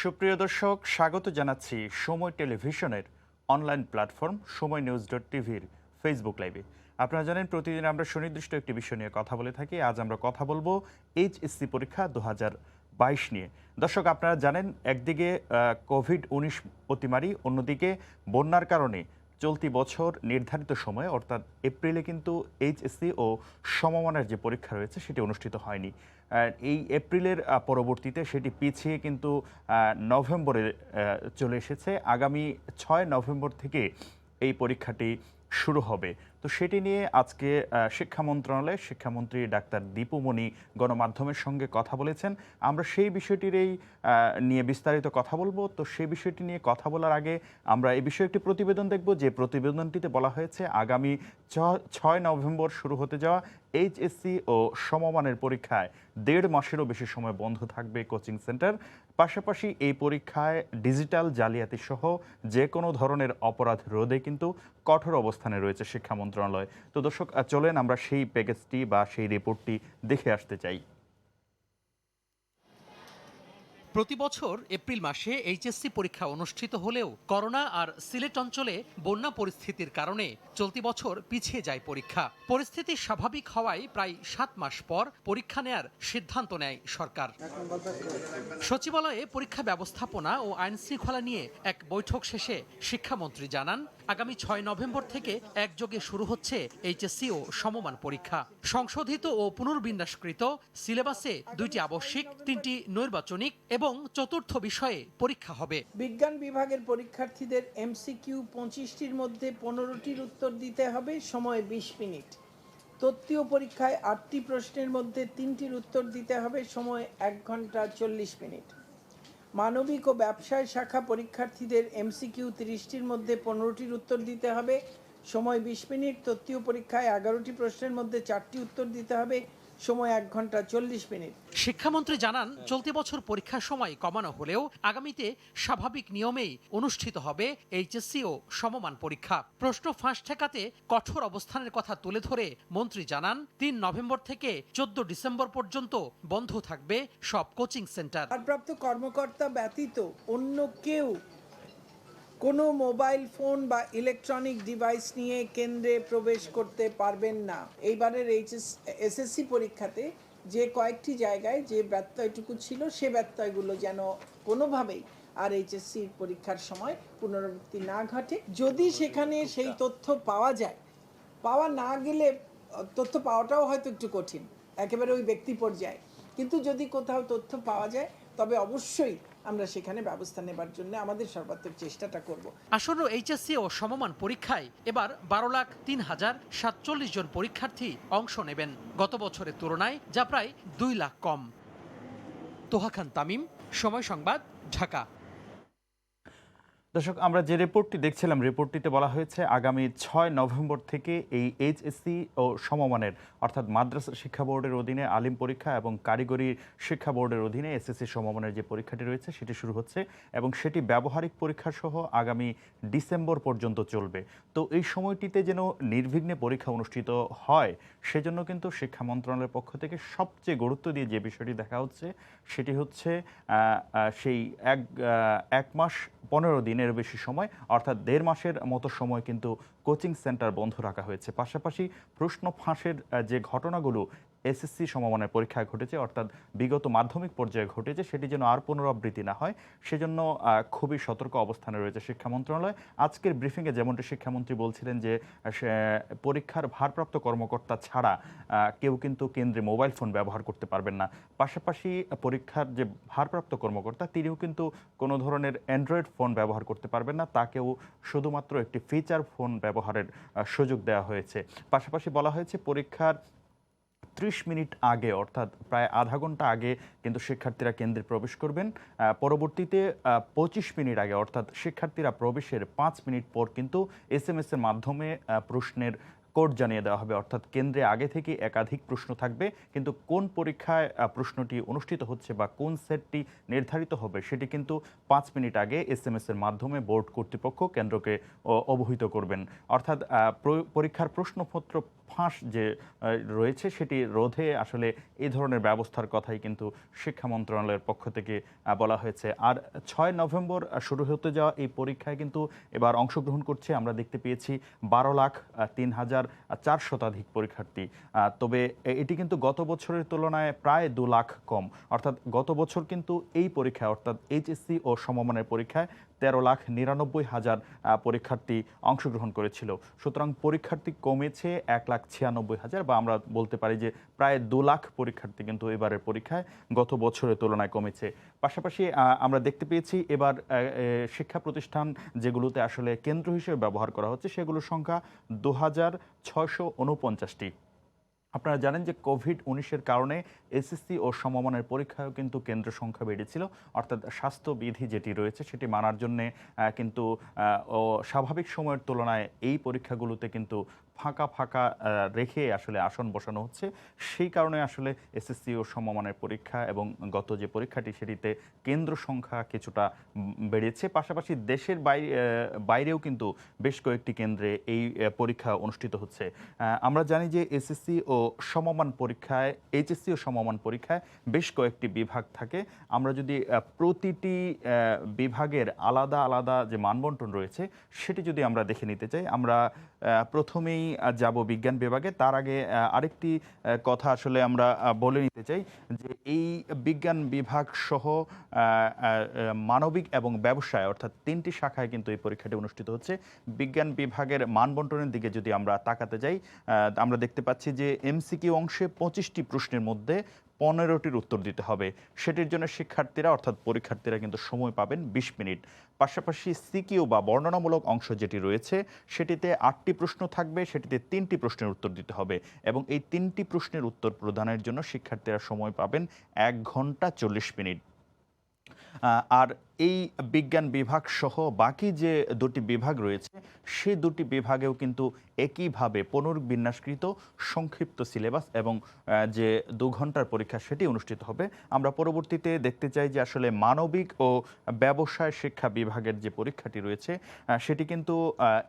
সুপ্রিয় দর্শক, স্বাগত জানাচ্ছি সময় টেলিভিশনের অনলাইন প্ল্যাটফর্ম সময় নিউজ টিভির ফেসবুক লাইভে। আপনারা জানেন প্রতিদিন আমরা সুনির্দিষ্ট একটি বিষয় নিয়ে কথা বলে থাকি। আজ আমরা কথা বলবো এইচএসসি পরীক্ষা 2022 নিয়ে। দর্শক, আপনারা জানেন একদিকে কোভিড-19 অতিমারি, অন্যদিকে বন্যার কারণে চলতি বছর নির্ধারিত সময়ে অর্থাৎ এপ্রিলে কিন্তু এইচএসসি ও সমমানের যে পরীক্ষা রয়েছে সেটি অনুষ্ঠিত হয়নি। এই এপ্রিলের পরবর্তীতে সেটি পিছিয়ে কিন্তু নভেম্বরে চলে এসেছে। আগামী 6 নভেম্বর থেকে এই পরীক্ষাটি শুরু হবে। তো সেটি নিয়ে আজকে শিক্ষা মন্ত্রণালয়ের শিক্ষামন্ত্রী ডাক্তার দীপু মনি গণমাধ্যমের সঙ্গে কথা বলেছেন। আমরা সেই বিষয়টিরই নিয়ে বিস্তারিত কথা বলবো। তো সেই বিষয়টি নিয়ে কথা বলার আগে আমরা এই বিষয়ে একটি প্রতিবেদন দেখব, যে প্রতিবেদনটিতে বলা হয়েছে আগামী 6 নভেম্বর শুরু হতে যাওয়া এইচএসসি ও সমমানের পরীক্ষায় 1.5 মাসেরও বেশি সময় বন্ধ থাকবে কোচিং সেন্টার। পাশাপাশি এই পরীক্ষায় ডিজিটাল জালিয়াতি সহ যে কোনো ধরনের অপরাধ রোধে কিন্তু কঠোর অবস্থানে রয়েছে শিক্ষা মন্ত্রণালয়। তো দর্শক, চলেন আমরা সেই প্যাকেজটি বা সেই রিপোর্টটি দেখে আসতে চাই। প্রতি বছর এপ্রিল মাসে এইচএসসি পরীক্ষা অনুষ্ঠিত হলেও করোনা আর সিলেট অঞ্চলে বন্যা পরিস্থিতির কারণে চলতি বছর পিছিয়ে যায় পরীক্ষা। পরিস্থিতি স্বাভাবিক হওয়ায় প্রায় 7 মাস পর পরীক্ষা নেয়ার সিদ্ধান্ত নেয় সরকার। সচিবালয়ে পরীক্ষা ব্যবস্থাপনা ও আইন শৃঙ্খলা নিয়ে এক বৈঠক শেষে শিক্ষামন্ত্রী জানান, আগামী 6 নভেম্বর থেকে একযোগে শুরু হচ্ছে এইচএসসি ও সমমান পরীক্ষা। সংশোধিত ও পুনর্বিন্যাসকৃত সিলেবাসে 2টি আবশ্যিক, 3টি নৈর্বাচনিক এবং চতুর্থ বিষয়ে পরীক্ষা হবে। বিজ্ঞান বিভাগের পরীক্ষার্থীদের এমসিকিউ 25টির মধ্যে 15টির উত্তর দিতে হবে, সময় 20 মিনিট। তত্ত্বীয় পরীক্ষায় 8টি প্রশ্নের মধ্যে 3টির উত্তর দিতে হবে, সময় 1 ঘন্টা 40 মিনিট। মানবিক ও ব্যবসায় শাখা পরীক্ষার্থীদের এমসিকিউ 30টির মধ্যে 15টির উত্তর দিতে হবে, সময় 20 মিনিট। তত্ত্বীয় পরীক্ষায় 11টি প্রশ্নের মধ্যে 4টি উত্তর দিতে হবে, সময় 1 ঘন্টা 40 মিনিট। শিক্ষামন্ত্রী জানান, চলতি বছর পরীক্ষার সময় কমানো হলেও আগামীতে স্বাভাবিক নিয়মেই অনুষ্ঠিত হবে এইচএসসি ও সমমান পরীক্ষা। প্রশ্ন ফাঁস ঠেকাতে কঠোর অবস্থানের কথা তুলে ধরে মন্ত্রী জানান, 3 নভেম্বর থেকে 14 ডিসেম্বর পর্যন্ত বন্ধ থাকবে সব কোচিং সেন্টার। ভারপ্রাপ্ত কর্মকর্তা ব্যতীত অন্য কেউ কোনো মোবাইল ফোন বা ইলেকট্রনিক ডিভাইস নিয়ে কেন্দ্রে প্রবেশ করতে পারবেন না। এইবারের এসএসসি পরীক্ষাতে যে কয়েকটি জায়গায় যে ব্যত্যয়টুকু ছিল, সে ব্যত্যয়গুলো যেন কোনোভাবেই আর এইচএসসি পরীক্ষার সময় পুনরাবৃত্তি না ঘটে। যদি সেখানে সেই তথ্য পাওয়া যায়, পাওয়া না গেলে তথ্য পাওয়াটাও হয়তো একটু কঠিন একেবারে ওই ব্যক্তি পর্যায়ে, কিন্তু যদি কোথাও তথ্য পাওয়া যায় তবে অবশ্যই আমরা সেখানে ব্যবস্থা নেবার জন্য আমাদের সর্বাত্মক চেষ্টাটা করব। আসন্ন এইচএসসি ও সমমান পরীক্ষায় এবার 12,03,047 জন পরীক্ষার্থী অংশ নেবেন। গত বছরের তুলনায় যা প্রায় 2 লাখ কম। তোহা খান তামিম, সময় সংবাদ, ঢাকা। দর্শক, আমরা যে রিপোর্টটি দেখছিলাম, রিপোর্টটিতে বলা হয়েছে আগামী 6 নভেম্বর থেকে এই এইচএসসি ও সমমানের অর্থাৎ মাদ্রাসা শিক্ষা বোর্ডের অধীনে আলিম পরীক্ষা এবং কারিগরি শিক্ষা বোর্ডের অধীনে এসএসসি সমমানের যে পরীক্ষাটি রয়েছে সেটি শুরু হচ্ছে এবং সেটি ব্যবহারিক পরীক্ষা সহ আগামী ডিসেম্বর পর্যন্ত চলবে। তো এই সময়টিতে যেন নির্বিঘ্নে পরীক্ষা অনুষ্ঠিত হয়, সেজন্য কিন্তু শিক্ষা মন্ত্রণালয়ের পক্ষ থেকে সবচেয়ে গুরুত্ব দিয়ে যে বিষয়টি দেখা হচ্ছে সেটি হচ্ছে সেই এক মাস 15 দিনের বেশি সময় অর্থাৎ 1.5 মাসের মতো সময় কিন্তু কোচিং সেন্টার বন্ধ রাখা হয়েছে। পাশাপাশি প্রশ্ন ফাঁসের যে ঘটনাগুলো এসএসসি সমমানের পরীক্ষায় ঘটেছে অর্থাৎ বিগত মাধ্যমিক পর্যায়ে ঘটেছে, সেটি যেন আর পুনরাবৃত্তি না হয় সেজন্য খুবই সতর্ক অবস্থানে রয়েছে শিক্ষা মন্ত্রণালয়। আজকের ব্রিফিংয়ে যেমনটি শিক্ষামন্ত্রী বলছিলেন যে পরীক্ষার ভারপ্রাপ্ত কর্মকর্তা ছাড়া কেউ কিন্তু কেন্দ্রে মোবাইল ফোন ব্যবহার করতে পারবেন না। পাশাপাশি পরীক্ষার যে ভারপ্রাপ্ত কর্মকর্তা তিনিও কিন্তু কোনো ধরনের অ্যান্ড্রয়েড ফোন ব্যবহার করতে পারবেন না, তাকেও শুধুমাত্র একটি ফিচার ফোন ব্যবহারের সুযোগ দেওয়া হয়েছে। পাশাপাশি বলা হয়েছে পরীক্ষার 30 মিনিট আগে অর্থাৎ প্রায় আধা ঘন্টা আগে কিন্তু শিক্ষার্থীরা কেন্দ্রে প্রবেশ করবেন। পরবর্তীতে 25 মিনিট আগে অর্থাৎ শিক্ষার্থীরা প্রবেশের 5 মিনিট পর কিন্তু এসএমএস এর মাধ্যমে প্রশ্নের কোড জানিয়ে দেওয়া হবে। অর্থাৎ কেন্দ্রে আগে থেকে একাধিক প্রশ্ন থাকবে, কিন্তু কোন পরীক্ষায় প্রশ্নটি অনুষ্ঠিত হচ্ছে বা কোন সেটটি নির্ধারিত হবে সেটি কিন্তু 5 মিনিট আগে এসএমএস এর মাধ্যমে বোর্ড কর্তৃপক্ষ কেন্দ্রকে অবহিত করবেন। অর্থাৎ পরীক্ষার প্রশ্নপত্র ফাঁস যে রয়েছে সেটি রোধে আসলে এই ধরনের ব্যবস্থার কথাই কিন্তু শিক্ষা মন্ত্রণালয়ের পক্ষ থেকে বলা হয়েছে। আর 6 নভেম্বর শুরু হতে যাওয়া এই পরীক্ষায় কিন্তু এবার অংশগ্রহণ করছে আমরা দেখতে পেয়েছি 12,03,400 শতাধিক পরীক্ষার্থী। তবে এটি কিন্তু গত বছরের তুলনায় প্রায় 2 লাখ কম। অর্থাৎ গত বছর কিন্তু এই পরীক্ষায় অর্থাৎ এইচএসসি ও সমমানের পরীক্ষায় 13,99,000 পরীক্ষার্থী অংশগ্রহণ করেছিল। সুতরাং পরীক্ষার্থী কমেছে 1,96,000 বা আমরা বলতে পারি যে প্রায় 2 লাখ পরীক্ষার্থী কিন্তু এবারের পরীক্ষায় গত বছরের তুলনায় কমেছে। পাশাপাশি আমরা দেখতে পেয়েছি এবার শিক্ষা প্রতিষ্ঠান যেগুলোতে আসলে কেন্দ্র হিসেবে ব্যবহার করা হচ্ছে সেগুলোর সংখ্যা 2,649টি। আপনারা জানেন যে কোভিড-19 কারণে এসএসসি ও সমমানের পরীক্ষায়ও কিন্তু কেন্দ্র সংখ্যা বেড়েছিল। অর্থাৎ স্বাস্থ্যবিধি যেটি রয়েছে সেটি মানার জন্যে কিন্তু স্বাভাবিক সময়ের তুলনায় এই পরীক্ষাগুলোতে কিন্তু ফাঁকা ফাঁকা রেখে আসলে আসন বসানো হচ্ছে। সেই কারণে আসলে এসএসসি ও সমমানের পরীক্ষা এবং গত যে পরীক্ষাটি সেটিতে কেন্দ্র সংখ্যা কিছুটা বেড়েছে। পাশাপাশি দেশের বাইরেও কিন্তু বেশ কয়েকটি কেন্দ্রে এই পরীক্ষা অনুষ্ঠিত হচ্ছে। আমরা জানি যে এসএসসি ও সমমান পরীক্ষায় এইচএসসি ও সমমান পরীক্ষায় বেশ কয়েকটি বিভাগ থাকে। আমরা যদি প্রতিটি বিভাগের আলাদা আলাদা যে মানবন্টন রয়েছে সেটি যদি আমরা দেখে নিতে চাই, আমরা প্রথমেই যাব বিজ্ঞান বিভাগে। তার আগে আরেকটি কথা আসলে আমরা বলে নিতে চাই যে এই বিজ্ঞান বিভাগ সহ মানবিক এবং ব্যবসায় অর্থাৎ 3টি শাখায় কিন্তু এই পরীক্ষাটি অনুষ্ঠিত হচ্ছে। বিজ্ঞান বিভাগের মানবন্টনের দিকে যদি আমরা তাকাতে যাই, আমরা দেখতে পাচ্ছি যে এমসিকিউ অংশে 25টি প্রশ্নের মধ্যে 15টির উত্তর দিতে হবে। সেটির জন্য শিক্ষার্থীরা অর্থাৎ পরীক্ষার্থীরা কিন্তু সময় পাবেন 20 মিনিট। পাশাপাশি সিকিউ বা বর্ণনামূলক অংশ যেটি রয়েছে সেটিতে 8টি প্রশ্ন থাকবে, সেটিতে 3টি প্রশ্নের উত্তর দিতে হবে এবং এই 3টি প্রশ্নের উত্তর প্রদানের জন্য শিক্ষার্থীরা সময় পাবেন 1 ঘন্টা 40 মিনিট। আর এই বিজ্ঞান বিভাগ সহ বাকি যে দুটি বিভাগ রয়েছে সেই দুটি বিভাগেও কিন্তু একইভাবে পুনর্বিন্যাসকৃত সংক্ষিপ্ত সিলেবাস এবং যে 2 ঘন্টার পরীক্ষা সেটি অনুষ্ঠিত হবে। আমরা পরবর্তীতে দেখতে চাই যে আসলে মানবিক ও ব্যবসায় শিক্ষা বিভাগের যে পরীক্ষাটি রয়েছে সেটি কিন্তু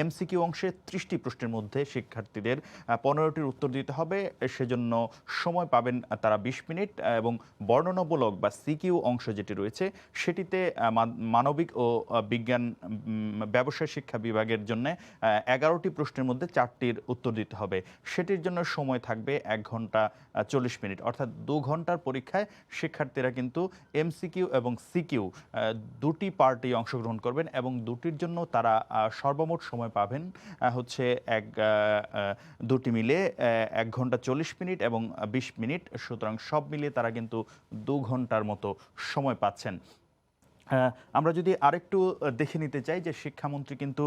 এমসিকিউ অংশে 30টি প্রশ্নের মধ্যে শিক্ষার্থীদের 15টির উত্তর দিতে হবে। সেজন্য সময় পাবেন তারা 20 মিনিট এবং বর্ণনামূলক বা সিকিউ অংশ যেটি রয়েছে সেটিতে মানবিক ও বিজ্ঞান ব্যবসায় শিক্ষা বিভাগের জন্য 11টি প্রশ্নের মধ্যে 4টির উত্তর দিতে হবে। সেটির জন্য সময় থাকবে 1 ঘন্টা 40 মিনিট। অর্থাৎ 2 ঘন্টার পরীক্ষায় শিক্ষার্থীরা কিন্তু এমসিকিউ এবং সিকিউ দুটি পার্টি অংশগ্রহণ করবেন এবং দুটির জন্য তারা সর্বমোট সময় পাবেন হচ্ছে দুটি মিলে 1 ঘন্টা 40 মিনিট এবং 20 মিনিট। সুতরাং সব মিলিয়ে তারা কিন্তু 2 ঘন্টার মতো সময় পাচ্ছেন। আমরা যদি আরেকটু দেখে নিতে চাই যে শিক্ষামন্ত্রী কিন্তু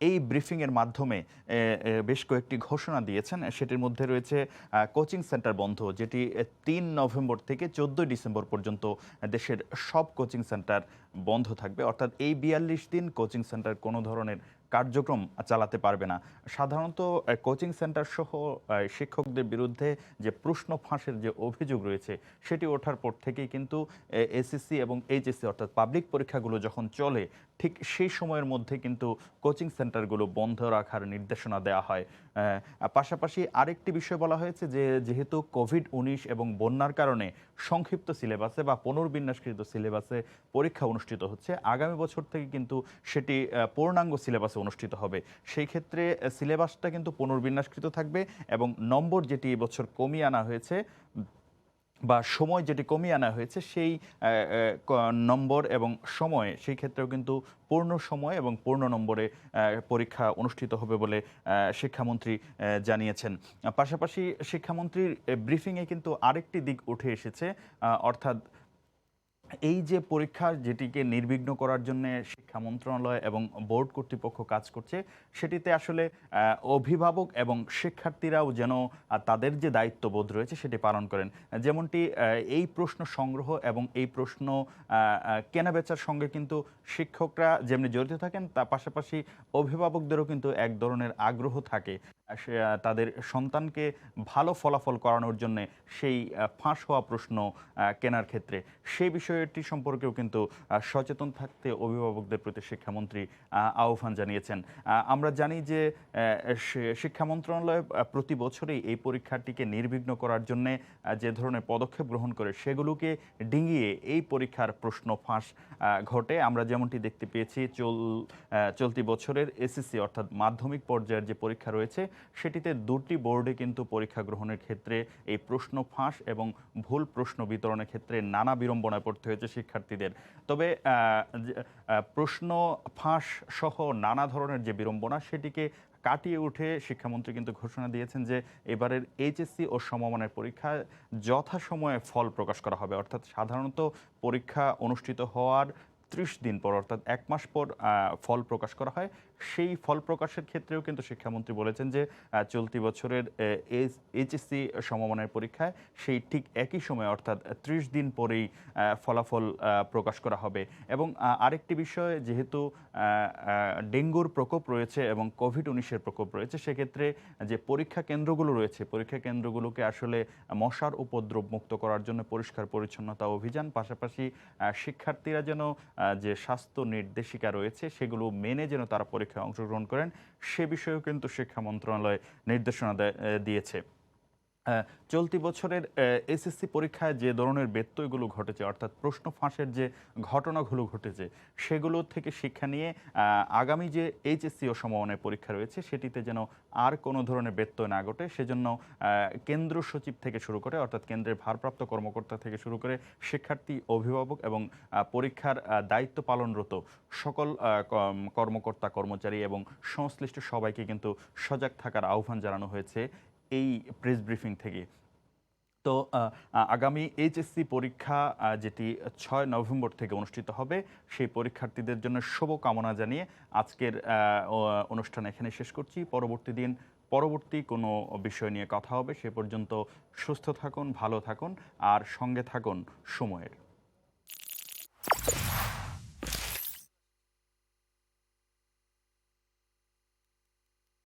এই ব্রিফিংয়ের মাধ্যমে বেশ কয়েকটি ঘোষণা দিয়েছেন। সেটির মধ্যে রয়েছে কোচিং সেন্টার বন্ধ, যেটি 3 নভেম্বর থেকে 14 ডিসেম্বর পর্যন্ত দেশের সব কোচিং সেন্টার বন্ধ থাকবে। অর্থাৎ এই 42 দিন কোচিং সেন্টার কোনো ধরনের কার্যক্রম চালাতে পারবে না। সাধারণত কোচিং সেন্টার সহ শিক্ষকদের বিরুদ্ধে যে প্রশ্ন ফাঁসের যে অভিযোগ রয়েছে সেটি ওঠার পর থেকেই কিন্তু এসএসসি এবং এইচএসসি অর্থাৎ পাবলিক পরীক্ষাগুলো যখন চলে ঠিক সেই সময়ের মধ্যে কিন্তু কোচিং সেন্টারগুলো বন্ধ রাখার নির্দেশনা দেওয়া হয়। পাশাপাশি আরেকটি বিষয় বলা হয়েছে যে যেহেতু কোভিড-19 এবং বন্যার কারণে সংক্ষিপ্ত সিলেবাসে বা পুনর্বিন্যাসকৃত সিলেবাসে পরীক্ষা অনুষ্ঠিত হচ্ছে, আগামী বছর থেকে কিন্তু সেটি পূর্ণাঙ্গ সিলেবাসে অনুষ্ঠিত হবে। সেই ক্ষেত্রে সিলেবাসটা কিন্তু পুনর্বিন্যাসকৃত থাকবে এবং নম্বর যেটি এবছর কমিয়ে আনা হয়েছে বা সময় যেটি কমিয়ে আনা হয়েছে সেই নম্বর এবং সময় সেই ক্ষেত্রেও কিন্তু পূর্ণ সময় এবং পূর্ণ নম্বরে পরীক্ষা অনুষ্ঠিত হবে বলে শিক্ষামন্ত্রী জানিয়েছেন। পাশাপাশি শিক্ষামন্ত্রীর ব্রিফিংয়ে কিন্তু আরেকটি দিক উঠে এসেছে, অর্থাৎ এই যে পরীক্ষা যেটিকে নির্বিঘ্ন করার জন্য শিক্ষা মন্ত্রণালয় এবং বোর্ড কর্তৃপক্ষ কাজ করছে সেটিতে আসলে অভিভাবক এবং শিক্ষার্থীরাও যেন তাদের যে দায়িত্ববোধ রয়েছে সেটি পালন করেন। যেমনটি এই প্রশ্ন সংগ্রহ এবং এই প্রশ্ন কেনাবেচার সঙ্গে কিন্তু শিক্ষকরা যেমনি জড়িত থাকেন তার পাশাপাশি অভিভাবকদেরও কিন্তু এক ধরনের আগ্রহ থাকে তাদের সন্তানকে ভালো ফলাফল করানোর জন্য সেই ফাঁস হওয়া প্রশ্ন কেনার ক্ষেত্রে সেই বিষয়টি সম্পর্কেও কিন্তু সচেতন থাকতে অভিভাবকদের প্রতি শিক্ষামন্ত্রী আহ্বান জানিয়েছেন। আমরা জানি যে শিক্ষা মন্ত্রণালয় প্রতি বছরই এই পরীক্ষাটিকে নির্বিঘ্ন করার জন্য যে ধরনের পদক্ষেপ গ্রহণ করে সেগুলোকে ডিঙিয়ে এই পরীক্ষার প্রশ্ন ফাঁস ঘটে। আমরা যেমনটি দেখতে পেয়েছি চলতি বছরের এসএসসি অর্থাৎ মাধ্যমিক পর্যায়ের যে পরীক্ষা রয়েছে সেটিতে দুটি বোর্ডে কিন্তু পরীক্ষা গ্রহণের ক্ষেত্রে এই প্রশ্ন ফাঁস এবং ভুল প্রশ্ন বিতরণের ক্ষেত্রে নানা বিড়ম্বনায় পড়তে হয়েছে শিক্ষার্থীদের। তবে প্রশ্ন ফাঁস সহ নানা ধরনের যে বিড়ম্বনা সেটিকে কাটিয়ে উঠে শিক্ষামন্ত্রী কিন্তু ঘোষণা দিয়েছেন যে এবারের এইচএসসি ও সমমানের পরীক্ষায় যথাসময়ে ফল প্রকাশ করা হবে। অর্থাৎ সাধারণত পরীক্ষা অনুষ্ঠিত হওয়ার 30 দিন পর অর্থাৎ 1 মাস পর ফল প্রকাশ করা হয়। সেই ফল প্রকাশের ক্ষেত্রেও কিন্তু শিক্ষামন্ত্রী বলেছেন যে চলতি বছরের এইচএসসি সমমানের পরীক্ষায় সেই ঠিক একই সময় অর্থাৎ 30 দিন পরেই ফলাফল প্রকাশ করা হবে। এবং আরেকটি বিষয়, যেহেতু ডেঙ্গুর প্রকোপ রয়েছে এবং কোভিড-19-এর প্রকোপ রয়েছে, সেক্ষেত্রে যে পরীক্ষা কেন্দ্রগুলো রয়েছে পরীক্ষা কেন্দ্রগুলোকে আসলে মশার উপদ্রব মুক্ত করার জন্য পরিষ্কার পরিচ্ছন্নতা অভিযান, পাশাপাশি শিক্ষার্থীরা যেন যে স্বাস্থ্য নির্দেশিকা রয়েছে সেগুলো মেনে যেন তারা পরীক্ষায় অংশগ্রহণ করেন সে বিষয়েও কিন্তু শিক্ষা মন্ত্রণালয় নির্দেশনা দিয়েছে। চলতি বছরের এসএসসি পরীক্ষায় যে ধরনের ব্যত্যয়গুলো ঘটেছে অর্থাৎ প্রশ্ন ফাঁসের যে ঘটনাগুলো ঘটেছে সেগুলো থেকে শিক্ষা নিয়ে আগামী যে এইচএসসি ও সমমানের পরীক্ষা রয়েছে সেটিতে যেন আর কোনো ধরনের ব্যত্যয় না ঘটে সেজন্য কেন্দ্র সচিব থেকে শুরু করে অর্থাৎ কেন্দ্রের ভারপ্রাপ্ত কর্মকর্তা থেকে শুরু করে শিক্ষার্থী, অভিভাবক এবং পরীক্ষার দায়িত্ব পালনরত সকল কর্মকর্তা, কর্মচারী এবং সংশ্লিষ্ট সবাইকে কিন্তু সজাগ থাকার আহ্বান জানানো হয়েছে এই প্রেস ব্রিফিং থেকে। তো আগামী এইচএসসি পরীক্ষা যেটি 6 নভেম্বর থেকে অনুষ্ঠিত হবে সেই পরীক্ষার্থীদের জন্য শুভকামনা জানিয়ে আজকের অনুষ্ঠান এখানে শেষ করছি। পরবর্তী কোনো বিষয় নিয়ে কথা হবে। সে পর্যন্ত সুস্থ থাকুন, ভালো থাকুন আর সঙ্গে থাকুন সময়ের।